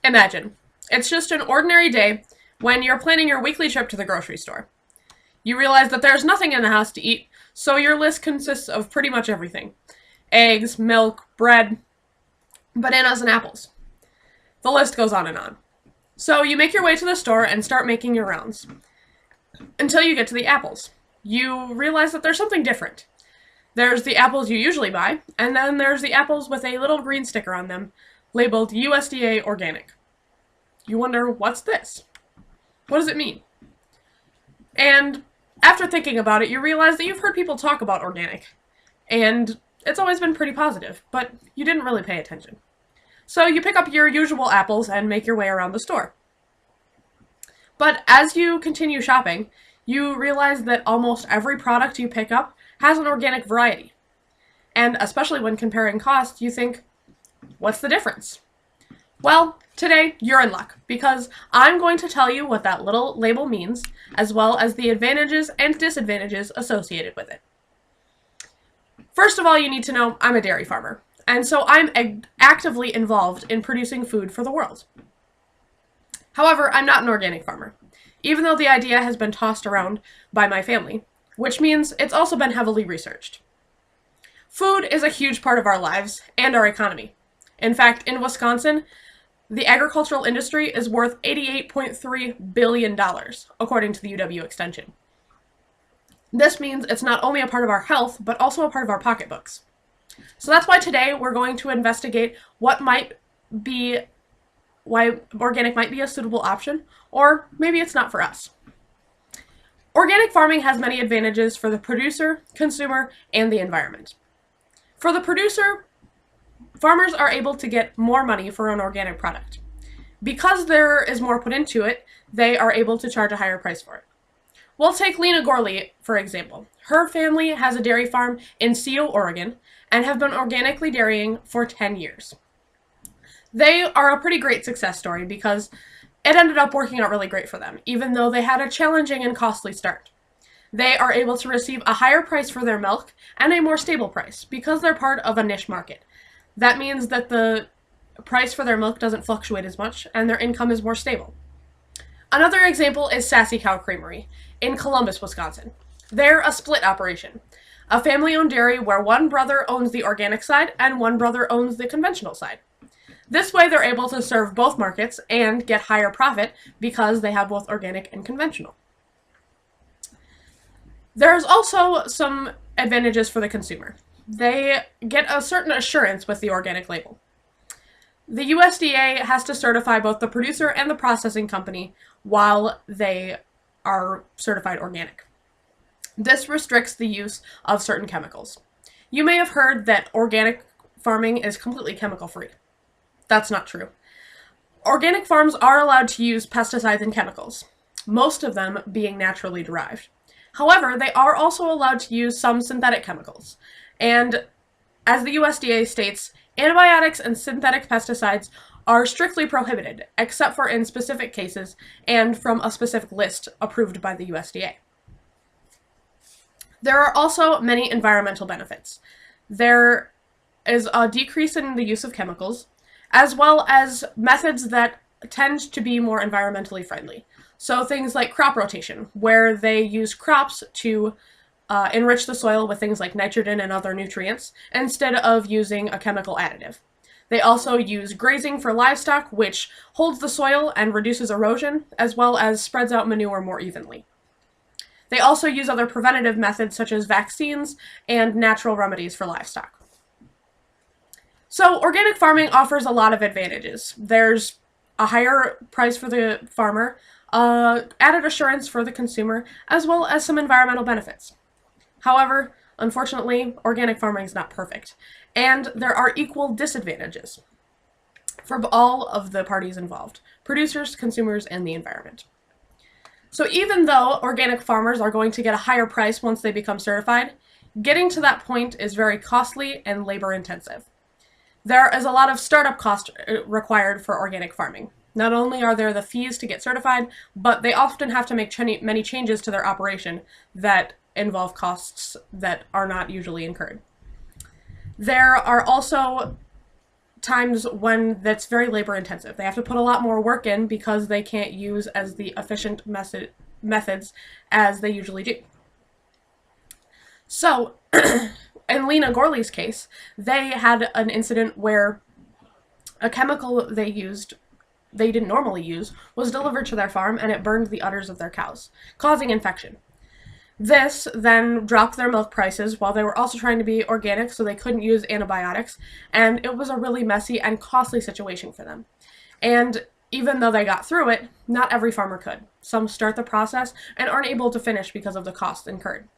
Imagine, it's just an ordinary day when you're planning your weekly trip to the grocery store. You realize that there's nothing in the house to eat, so your list consists of pretty much everything: eggs, milk, bread, bananas, and apples. The list goes on and on. So you make your way to the store and start making your rounds until you get to the apples. You realize that there's something different. There's the apples you usually buy, and then there's the apples with a little green sticker on them labeled USDA Organic. You wonder, what's this? What does it mean? And after thinking about it, you realize that you've heard people talk about organic, and it's always been pretty positive, but you didn't really pay attention. So you pick up your usual apples and make your way around the store. But as you continue shopping, you realize that almost every product you pick up has an organic variety. And especially when comparing costs, you think, what's the difference? Well, today you're in luck, because I'm going to tell you what that little label means, as well as the advantages and disadvantages associated with it. First of all, you need to know I'm a dairy farmer, and so I'm actively involved in producing food for the world. However, I'm not an organic farmer, even though the idea has been tossed around by my family, which means it's also been heavily researched. Food is a huge part of our lives and our economy. In fact, in Wisconsin, the agricultural industry is worth $88.3 billion, according to the UW Extension. This means it's not only a part of our health, but also a part of our pocketbooks. So that's why today we're going to investigate why organic might be a suitable option, or maybe it's not for us. Organic farming has many advantages for the producer, consumer, and the environment. For the producer, farmers are able to get more money for an organic product. Because there is more put into it, they are able to charge a higher price for it. We'll take Lena Gorley, for example. Her family has a dairy farm in Seal, Oregon, and have been organically dairying for 10 years. They are a pretty great success story because it ended up working out really great for them, even though they had a challenging and costly start. They are able to receive a higher price for their milk and a more stable price because they're part of a niche market. That means that the price for their milk doesn't fluctuate as much and their income is more stable. Another example is Sassy Cow Creamery in Columbus, Wisconsin. They're a split operation, a family-owned dairy where one brother owns the organic side and one brother owns the conventional side. This way they're able to serve both markets and get higher profit because they have both organic and conventional. There's also some advantages for the consumer. They get a certain assurance with the organic label. The USDA has to certify both the producer and the processing company while they are certified organic. This restricts the use of certain chemicals. You may have heard that organic farming is completely chemical-free. That's not true. Organic farms are allowed to use pesticides and chemicals, most of them being naturally derived. However, they are also allowed to use some synthetic chemicals. And as the USDA states, antibiotics and synthetic pesticides are strictly prohibited, except for in specific cases and from a specific list approved by the USDA. There are also many environmental benefits. There is a decrease in the use of chemicals, as well as methods that tend to be more environmentally friendly. So things like crop rotation, where they use crops to enrich the soil with things like nitrogen and other nutrients, instead of using a chemical additive. They also use grazing for livestock, which holds the soil and reduces erosion, as well as spreads out manure more evenly. They also use other preventative methods such as vaccines and natural remedies for livestock. So organic farming offers a lot of advantages. There's a higher price for the farmer, added assurance for the consumer, as well as some environmental benefits. However, unfortunately, organic farming is not perfect, and there are equal disadvantages for all of the parties involved: producers, consumers, and the environment. So even though organic farmers are going to get a higher price once they become certified, getting to that point is very costly and labor-intensive. There is a lot of startup cost required for organic farming. Not only are there the fees to get certified, but they often have to make many changes to their operation that involve costs that are not usually incurred. There are also times when that's very labor intensive. They have to put a lot more work in because they can't use as the efficient methods as they usually do. So, in Lena Gorley's case, they had an incident where a chemical they didn't normally use, was delivered to their farm and it burned the udders of their cows, causing infection. This then dropped their milk prices while they were also trying to be organic, so they couldn't use antibiotics, and it was a really messy and costly situation for them. And even though they got through it, not every farmer could. Some start the process and aren't able to finish because of the costs incurred.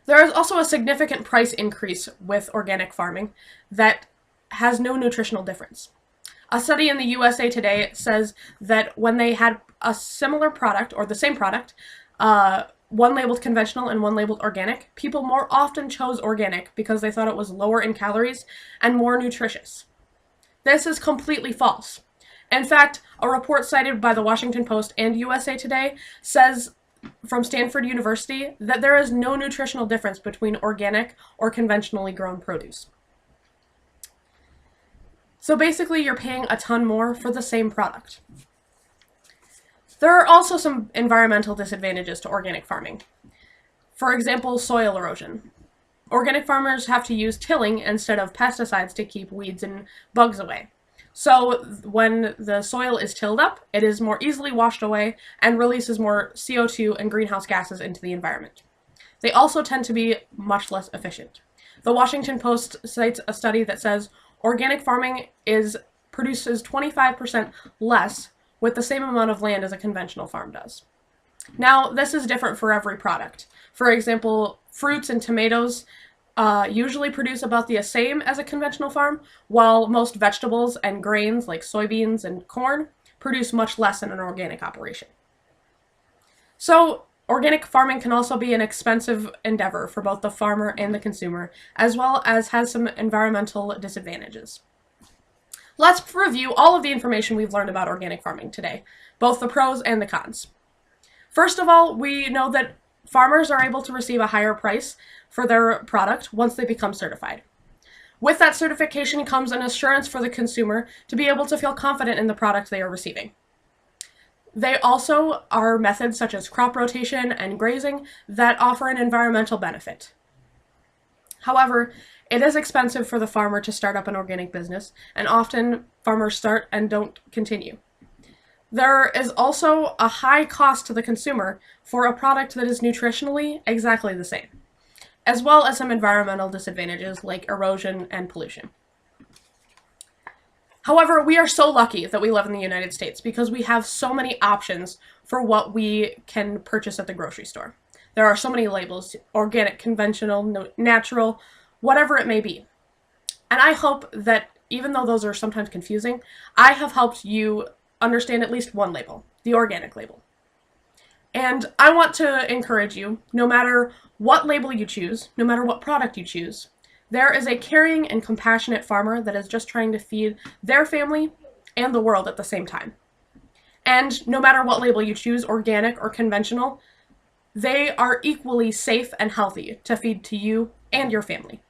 There is also a significant price increase with organic farming that has no nutritional difference. A study in the USA Today says that when they had a similar product, or the same product, one labeled conventional and one labeled organic, people more often chose organic because they thought it was lower in calories and more nutritious. This is completely false. In fact, a report cited by the Washington Post and USA Today says from Stanford University that there is no nutritional difference between organic or conventionally grown produce. So basically, you're paying a ton more for the same product. There are also some environmental disadvantages to organic farming. For example, soil erosion. Organic farmers have to use tilling instead of pesticides to keep weeds and bugs away. So when the soil is tilled up, it is more easily washed away and releases more CO2 and greenhouse gases into the environment. They also tend to be much less efficient. The Washington Post cites a study that says organic farming produces 25% less with the same amount of land as a conventional farm does. Now, this is different for every product. For example, fruits and tomatoes usually produce about the same as a conventional farm, while most vegetables and grains like soybeans and corn produce much less in an organic operation. So, organic farming can also be an expensive endeavor for both the farmer and the consumer, as well as has some environmental disadvantages. Let's review all of the information we've learned about organic farming today, both the pros and the cons. First of all, we know that farmers are able to receive a higher price for their product once they become certified. With that certification comes an assurance for the consumer to be able to feel confident in the product they are receiving. They also are methods such as crop rotation and grazing that offer an environmental benefit. However, it is expensive for the farmer to start up an organic business, and often farmers start and don't continue. There is also a high cost to the consumer for a product that is nutritionally exactly the same, as well as some environmental disadvantages like erosion and pollution. However, we are so lucky that we live in the United States because we have so many options for what we can purchase at the grocery store. There are so many labels: organic, conventional, natural, whatever it may be. And I hope that even though those are sometimes confusing, I have helped you understand at least one label, the organic label. And I want to encourage you, no matter what label you choose, no matter what product you choose, there is a caring and compassionate farmer that is just trying to feed their family and the world at the same time. And no matter what label you choose, organic or conventional, they are equally safe and healthy to feed to you and your family.